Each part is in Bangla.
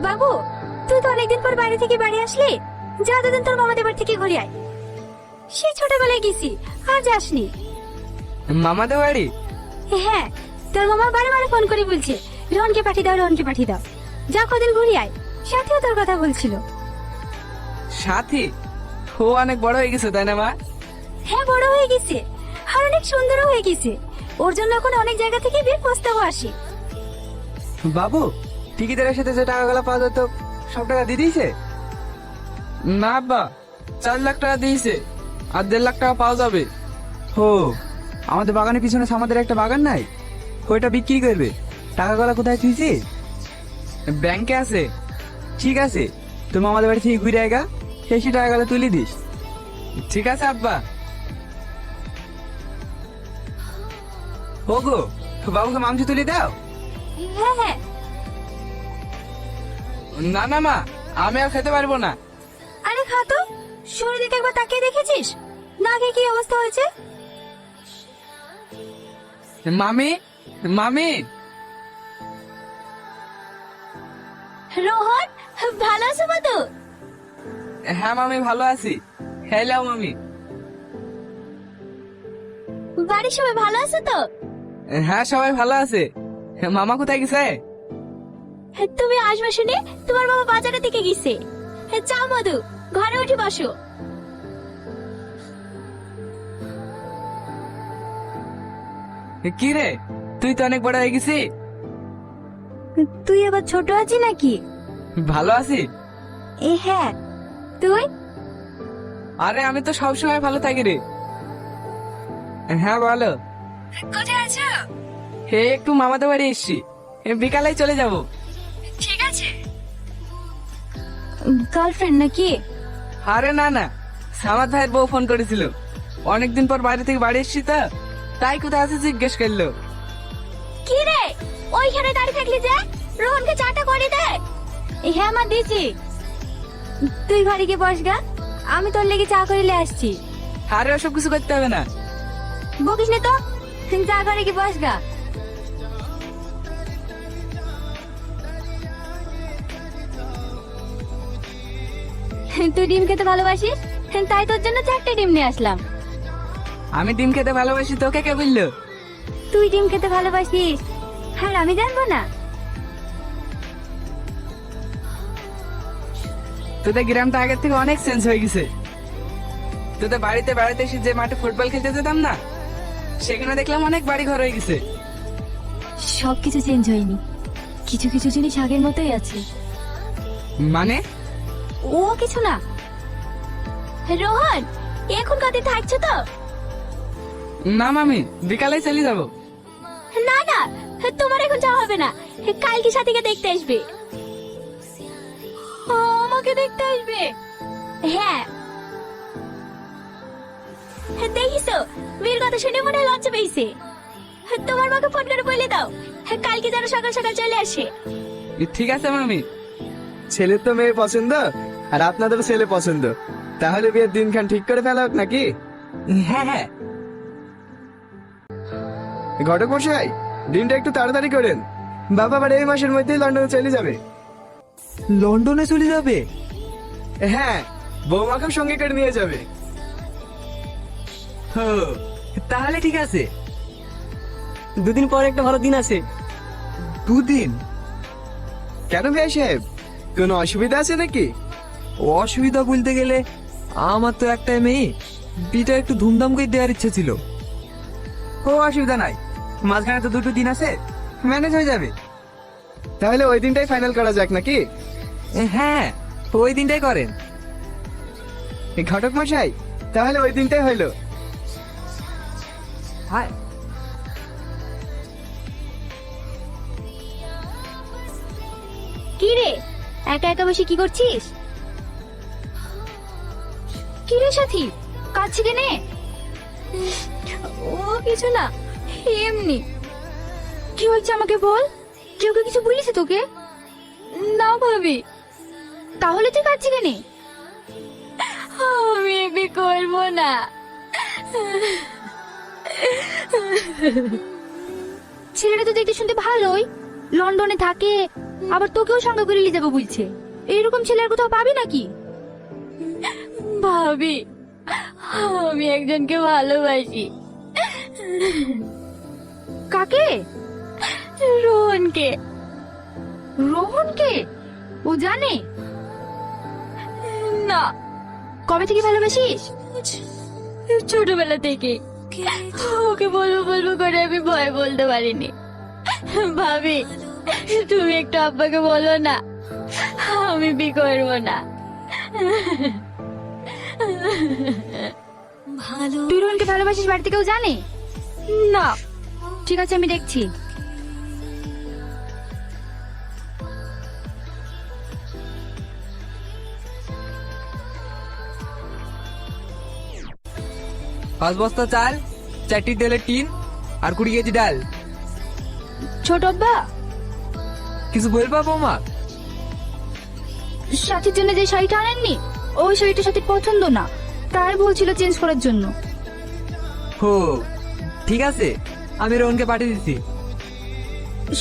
বাবু, তুই তো অনেকদিন পর বাইরে থেকে বাড়ি আসলি, যা দুদিন তোর মামাদের বাড়ি থেকে ঘুরে আয়। সেই ছোটবেলায় গেছি, আজ আসনি। মামাদের বাড়ি? হ্যাঁ, তোর মামা বারে বারে ফোন করে বলছে রোহনকে পাঠিয়ে দাও, রোহনকে পাঠিয়ে দাও। যা কদিন ঘুরে আয়। সাথেও তোর কথা বলছিল। সাথী? ও অনেক বড় হয়ে গেছে তাই না মা? হ্যাঁ, বড় হয়ে গেছে আর অনেক সুন্দরও হয়ে গেছে। ওর জন্য এখন অনেক জায়গা থেকে বিয়ের প্রস্তাবও আসে। বাবু, টিকিটের সাথে যে টাকাগুলো পাওয়া যেত সব টাকা দিয়ে দিয়েছে? না আব্বা, 4 লাখ টাকা দিয়েছে, আর 1.5 লাখ টাকা পাওয়া যাবে। ও, আমাদের বাগানের পিছনে আমাদের একটা বাগান নাই, ওইটা বিক্রি করবে। টাকাগুলো কোথায় তুইছি? ব্যাংকে আছে। ঠিক আছে, তুমি আমাদের বাড়ি থেকে ঘুরে আয়গা, সেই টাকাগুলো তুলে দিস। ঠিক আছে আব্বা। ওগো, বাবুকে মাংস তুলে দাও। হ্যাঁ হ্যাঁ। না না মা, আমি আর খেতে পারবো না। আরে খা তো, শরীর দিকে একবার তাকিয়ে দেখেছিস না, আগে কি অবস্থা হয়েছে? মামি, মামি। রোহন, ভালো আছো তো? হ্যাঁ মামি, ভালো আছি। হ্যালো মামি। বাড়ির সবাই ভালো আছে তো? হ্যাঁ, সবাই ভালো আছে। মামা কোথায় গেছে? তুমি আসবে শুনে তোমার বাবা বাজারে থেকে গেছে। যাও মধু, ঘরে উঠে বসো। কি রে, তুই তো অনেক বড় হয়ে গেছি। তুই আবার ছোট আছিস নাকি? ভালো আছি। হ্যাঁ, তুই? আরে আমি তো সবসময় ভালো থাকি রে। হ্যাঁ বলো। কোথায় আছো? হে, একটু মামাদের বাড়ি এসছি, বিকালে চলে যাব। ঠিক আছে। গার্লফ্রেন্ড নাকি? আরে না না, সামাদ ভাইয়ের বউ ফোন করেছিল, অনেকদিন পর বাইরে থেকে বাড়ি এসছি তো, তাই কোথায় আছে জিজ্ঞেস করলো। কি রে, ওইখানে দাঁড়িয়ে থাকলি যে? রোহনকে চাটা করে দে। হ্যাঁ মা, দিছি। তুই ঘরে গিয়ে বস গা, আমি তোর লেগে চা করে আসছি। আরে ওসব কিছু করতে হবে না। বকিস না তো, যা ঘরে গিয়ে বস গা। তুই ডিম খেতে ভালোবাসিস, তাই তোর জন্য 4টে ডিম নিয়ে আসলাম। আমি ডিম খেতে ভালোবাসি, তোকে কে বললো? তুই ডিম খেতে ভালোবাসিস আর আমি জানবো না? তোদের গ্রামটা আগের থেকে অনেক চেঞ্জ হয়ে গেছে। তোদের বাড়িতে বেড়াতে এসে যে মাঠে ফুটবল খেলতে যেতাম না, সেখানে দেখলাম অনেক বাড়ি ঘর হয়ে গেছে। সবকিছু চেঞ্জ হয়নি, কিছু কিছু জিনিস আগের মতোই আছে। মানে? ও কিছু না। রোহন, এখন কতদিন থাকছো তো? না মামি, বিকালে চলে যাব। না না, তোমার এখন যাওয়া হবে না, কালকে সাথীকে দেখতে আসবে। আমাকে দেখতে আসবে? হ্যাঁ। দেখিস, বীর কথা শুনে মনে হয় লজ্জা পেয়েছে। তোমার মাকে ফোন করে বলে দাও কালকে যেন সকাল সকাল চলে আসে। ঠিক আছে মামি। ছেলের তো মেয়ে পছন্দ, আর আপনাদেরও ছেলে পছন্দ, তাহলে বিয়ের দিনখান ঠিক করে ফেলা হোক নাকি? হ্যাঁ হ্যাঁ। ঘটক মশাই, দিনটা একটু তাড়াতাড়ি করেন, বাবা আবার এই মাসের মধ্যেই লন্ডনে চলে যাবে। লন্ডনে চলে যাবে? হ্যাঁ, বৌমাকেও সঙ্গে করে নিয়ে যাবে। তাহলে ঠিক আছে। 2 দিন পর একটা ভালো দিন আছে। 2 দিন? কেন ভাই সাহেব, কোনো অসুবিধা আছে নাকি? অসুবিধা বলতে গেলে আমার তো একটাই মেয়ে, বিটা একটু ধুমধাম করে দেওয়ার ইচ্ছা ছিল। ও অসুবিধা নাই, মাঝখানে তো 2টো দিন আছে, ম্যানেজ হয়ে যাবে। তাহলে ওই দিনটাই ফাইনাল করা যাক নাকি? হ্যাঁ, ওই দিনটাই করেন। ঘটক মশাই, তাহলে ওই দিনটাই হইলো। হ্যাঁ। কি রে, একা একা বসে কি করছিস? কি রে সাথী, কাছে কেনে? ও কিছু না, এমনি। কি হচ্ছে আমাকে বল, কেউ কি কিছু বলিস তোকে? না ভাবি। তাহলে তুই কাছে কেনে? আমি বিয়ে করবো না। ছেলেটা তো দেখতে শুনতে ভালোই, লন্ডনে থাকে, আবার তোকেও সঙ্গে করে নিয়ে যাবো বলছে। এইরকম ছেলে আর কোথাও পাবি নাকি? ভাবি, আমি একজনকে ভালোবাসি। কাকে? রোহনকে। রোহনকে? ও জানে? না। কবে থেকে ভালোবাসিস? ছোটবেলা থেকে। ওকে বলবো বলবো করে আমি ভয় বলতে পারিনি। ভাবি, তুমি একটু আব্বাকে বলো না, আমি বিয়ে করবো না। তুই রোহনকে ভালোবাসিস বাড়িতে কেউ জানে? না। ঠিক আছে, আমি দেখছি। পাঁচ বস্তা চাল, 4টি তেলের টিন আর 20 কেজি ডাল। ছোট আব্বা, কিছু বলবা বৌমা? সাথীর জন্য যে শাড়িটা আনেননি, ওই শাড়িটা সাথীর পছন্দ না, তাই বলছিল চেঞ্জ করার জন্য। হো, ঠিক আছে, আমি রোহনকে পাঠিয়ে দিচ্ছি।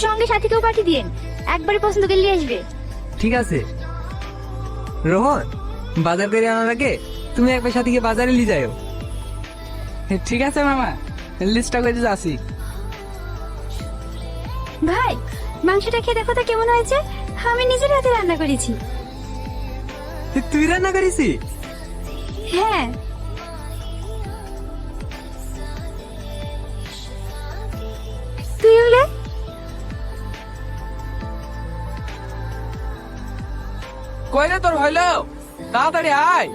সঙ্গে সাথীকেও পাঠিয়ে দিয়েন, একবারে পছন্দ করে নিয়ে আসবে। ঠিক আছে। রোহন, বাজার করে আনার আগে তুমি একবার সাথীকে বাজারে নিয়ে যাও। ঠিক আছে মামা, লিস্টটা করে যাচ্ছি। ভাই, মাংসটা খেয়ে দেখো তো কেমন হয়েছে। আমি নিজের হাতে রান্না করেছি। তুই রান্না করেছি? হ্যাঁ। তুই হলে কই রে তোর হইলো? তাড়াতাড়ি আয়।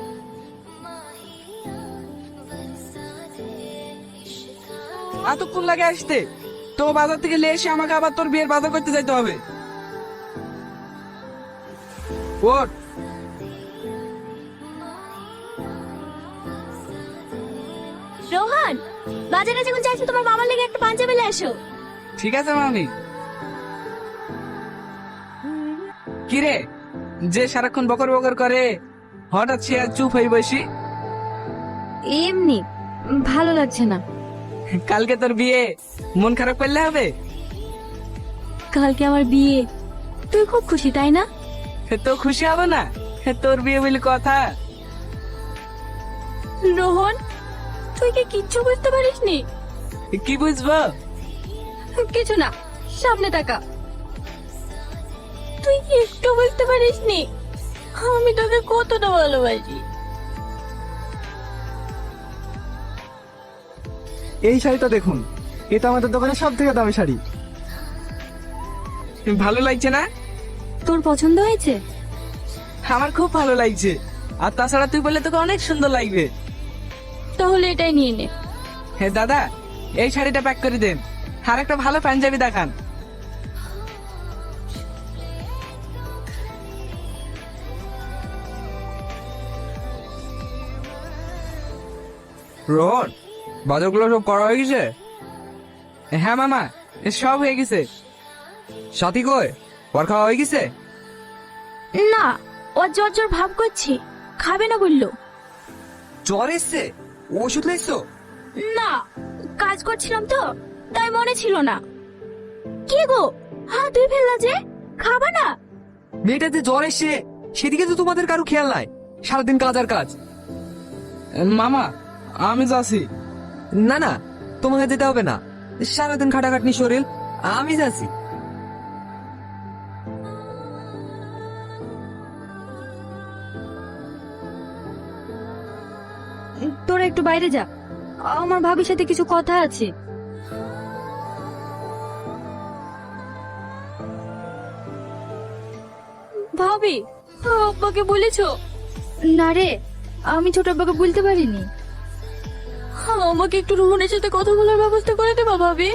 এতক্ষণ লাগে আসতে? তো বাজার থেকে নিয়ে এসে আমাকে আবার তোর বিয়ের বাজার করতে যাইতে হবে। ওঠ। রোহন, বাজারে যখন যাচ্ছি তোমার মামার লেগে একটা পাঞ্জাবি নিয়ে এসো। ঠিক আছে মামি। কিরে, যে সারাক্ষণ বকর বকর করে, হঠাৎ সে আর চুপ হয়ে বসি? এমনি ভালো লাগছে না। কালকে তোর বিয়ে, মন খারাপ করলে হবে? কালকে আমার বিয়ে, তুই খুব খুশি তাই না? তো খুশি হবে না? তোর বিয়ে বলে কথা। রোহন, তুই কি কিচ্ছু বুঝতে পারিসনি? কি বুঝবো? কিছু না, সামনে তাকা। তুই কি একটু বুঝতে পারিসনি আমি তোকে কতটা ভালোবাসি? এই শাড়িটা দেখুন, এটা আমাদের দোকানে সব থেকে দামি শাড়ি। ভালো লাগছে না? তোর পছন্দ হয়েছে? আমার খুব ভালো লাগছে। আর তাছাড়া তুই বললে তোকে অনেক সুন্দর লাগবে। তাহলে এটাই নিয়ে নে। হ্যাঁ দাদা, এই শাড়িটা প্যাক করে দেন, আর একটা ভালো পাঞ্জাবি দেখান। রোহন, বাজারগুলো সব করা হয়ে গেছে? হ্যাঁ মামা, সব হয়ে গেছে। সাথী কই, ওর খাওয়া হয়ে গেছে? না, ও জ্বর জ্বর ভাব করছি, খাবে না বললো। জ্বর এসছে? ওষুধ লাইছো? না, কাজ করছিলাম তো, তাই মনে ছিল না। কি গো, হাত ধুয়ে ফেললা যে, খাবা না? মেয়েটাতে জ্বর এসছে, সেদিকে তো তোমাদের কারো খেয়াল নাই, সারাদিন কাজ আর কাজ। মামা, আমি যাচ্ছি। না না, তোমাকে যেতে হবে না, সারাদিন খাটাখাটনি শরীর, আমি যাচ্ছি। তোরা একটু বাইরে যা, আমার ভাবির সাথে কিছু কথা আছে। ভাবি, আব্বাকে বলেছো? না রে, আমি ছোট আব্বাকে বলতে পারিনি। আমাকে একটু রোহনের সাথে কথা বলার ব্যবস্থা করে দেবা ভাবি?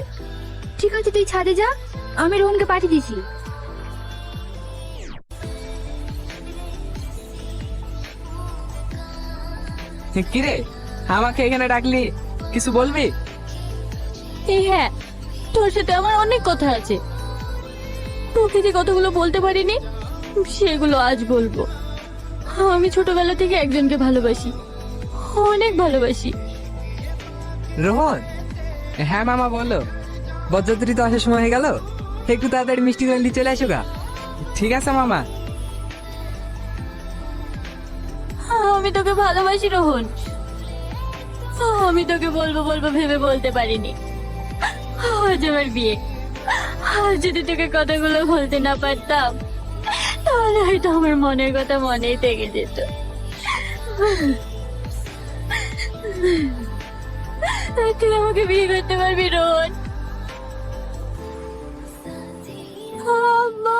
ঠিক আছে, তুই ছাদে যা, আমি রোহনকে পাঠিয়ে দিছি। কিরে, আমাকে এখানে ডাকলি, কিছু বলবি? হ্যাঁ, তোর সাথে আমার অনেক কথা আছে। তোকে যে কথাগুলো বলতে পারিনি, সেগুলো আজ বলবো। আমি ছোটবেলা থেকে একজনকে ভালোবাসি, অনেক ভালোবাসি। রোহন, হ্যাঁ মামা বলো। বরযাত্রী তো আসার সময় হয়ে গেল, একটু তাড়াতাড়ি মিষ্টি করে নিয়ে চলে আসো গা। ঠিক আছে মামা। আমি তোকে ভালোবাসি রোহন। আমি তোকে বলবো বলবো ভেবে বলতে পারিনি। আজ আমার বিয়ে, আজ যদি তোকে কথাগুলো বলতে না পারতাম তাহলে হয়তো আমার মনের কথা মনেই থেকে যেত। তুই আমাকে বিয়ে করতে পারবি রোহন? আম্মা,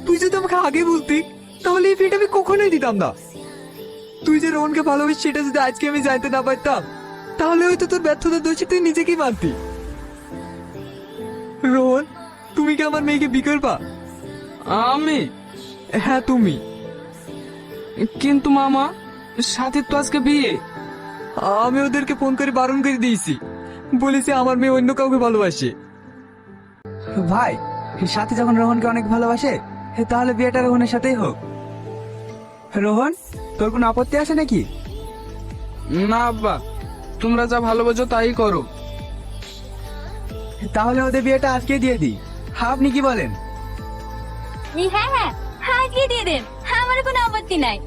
তুই যদি আমাকে আগে বলতি তাহলে এই বিয়েটা আমি কখনোই দিতাম না। তুই যে রোহনকে ভালোবাসিস সেটা যদি আজকে আমি জানতে না পারতাম তাহলে হয়তো তোর ব্যর্থতার দোষে তুই নিজেকেই মানতি। রোহন, তুমি কি আমার মেয়েকে বিয়ে করবা? আমি? হ্যাঁ তুমি। কিন্তু মামা, সাথে তো আজকে বিয়ে। আমি ওদেরকে ফোন করে বারণ করে দিয়েছি, বলেছি আমার মেয়ে অন্য কাউকে ভালোবাসে। ভাই, সাথী যখন রোহনকে অনেক ভালোবাসে তাহলে বিয়েটা রোহনের সাথেই হোক। রোহন, তোর কোনো আপত্তি আছে নাকি? না আব্বা, তোমরা যা ভালোবাসো তাই করো। তাহলে ওদের বিয়েটা আজকে দিয়ে দিই, আপনি কি বলেন? হ্যাঁ হ্যাঁ, আজকে দিয়ে দেন, আমার কোনো আপত্তি নাই।